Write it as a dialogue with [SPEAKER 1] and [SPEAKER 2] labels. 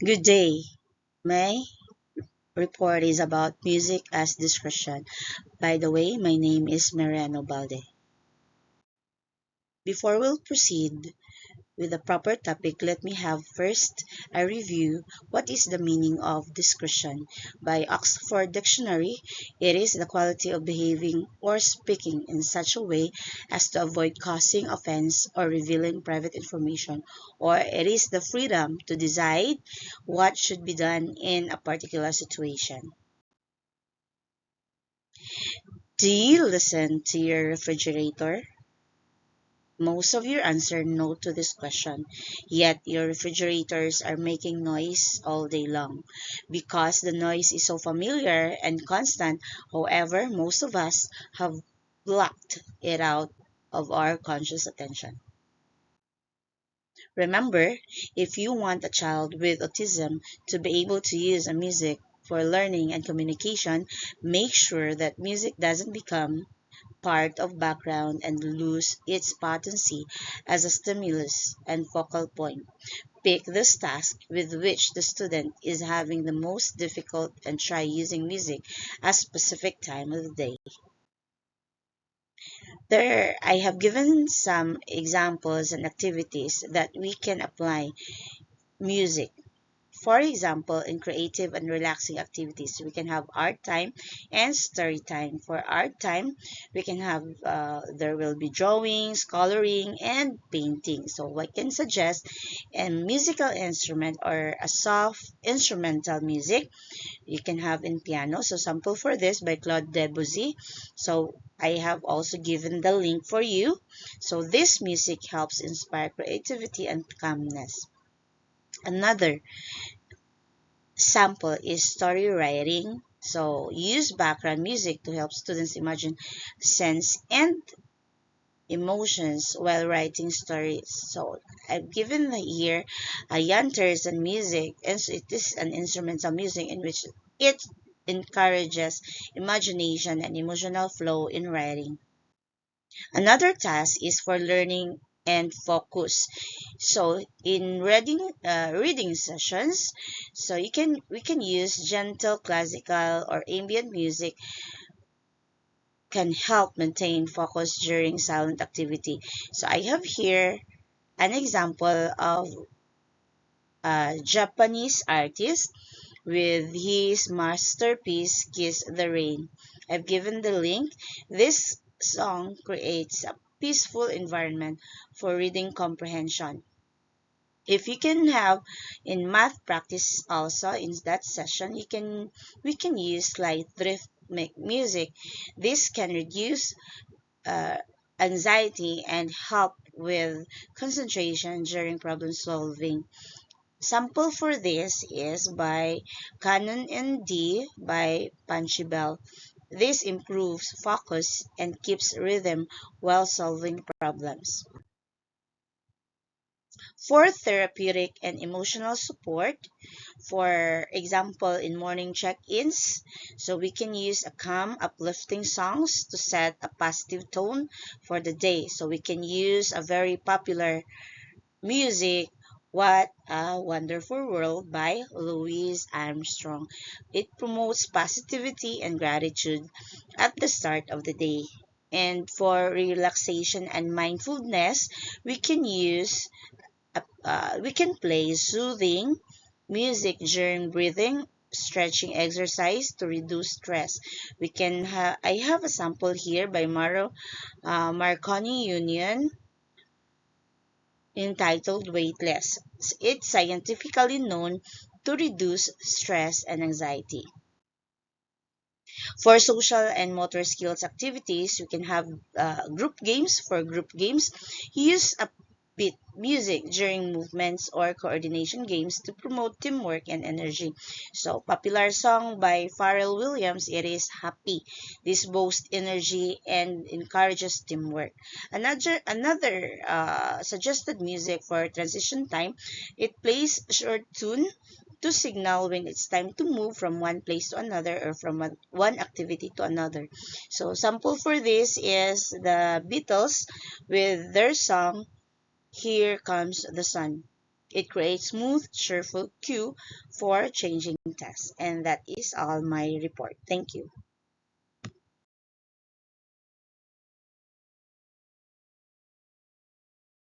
[SPEAKER 1] Good day. My report is about music as discretion. By the way, my name is Mariano Balde. Before we'll proceed with the proper topic, let me have first a review. What is the meaning of discretion? By Oxford Dictionary, it is the quality of behaving or speaking in such a way as to avoid causing offense or revealing private information, or it is the freedom to decide what should be done in a particular situation. Do you listen to your refrigerator? Most of you answer no to this question, yet your refrigerators are making noise all day long. Because the noise is so familiar and constant, however, most of us have blocked it out of our conscious attention. Remember, if you want a child with autism to be able to use a music for learning and communication, make sure that music doesn't become part of background and lose its potency as a stimulus and focal point. Pick this task with which the student is having the most difficult and try using music at a specific time of the day. There, I have given some examples and activities that we can apply music. For example, in creative and relaxing activities, we can have art time and story time. For art time, we can have there will be drawings, coloring, and painting. So I can suggest a musical instrument or a soft instrumental music you can have in piano. So sample for this by Claude Debussy. So I have also given the link for you. So this music helps inspire creativity and calmness. Another sample is story writing. So use background music to help students imagine sense and emotions while writing stories. So I've given here a Yanters and music, and so it is an instrumental music in which it encourages imagination and emotional flow in writing. Another task is for learning and focus. So in reading sessions, so we can use gentle classical or ambient music can help maintain focus during silent activity. So I have here an example of a Japanese artist with his masterpiece Kiss the Rain. I've given the link. This song creates a peaceful environment for reading comprehension. If you can have in math practice also in that session, you can we can use light rhythmic music. This can reduce uh, anxiety and help with concentration during problem solving. Sample for this is by Canon in D by Punchy Bell. This improves focus and keeps rhythm while solving problems. For therapeutic and emotional support, for example, in morning check-ins, so we can use a calm, uplifting songs to set a positive tone for the day. So we can use a very popular music, What a Wonderful World by Louis Armstrong. It promotes positivity and gratitude at the start of the day. And for relaxation and mindfulness, we can use we can play soothing music during breathing stretching exercise to reduce stress. I have a sample here by Marconi Union entitled Weightless. It's scientifically known to reduce stress and anxiety. For social and motor skills activities, you can have group games. For group games, use a beat music during movements or coordination games to promote teamwork and energy. So, popular song by Pharrell Williams, it is Happy. This boasts energy and encourages teamwork. Another suggested music for transition time, it plays a short tune to signal when it's time to move from one place to another or from one activity to another. So sample for this is the Beatles with their song Here Comes the Sun. It creates smooth, cheerful cue for changing tasks. And that is all my report. Thank you.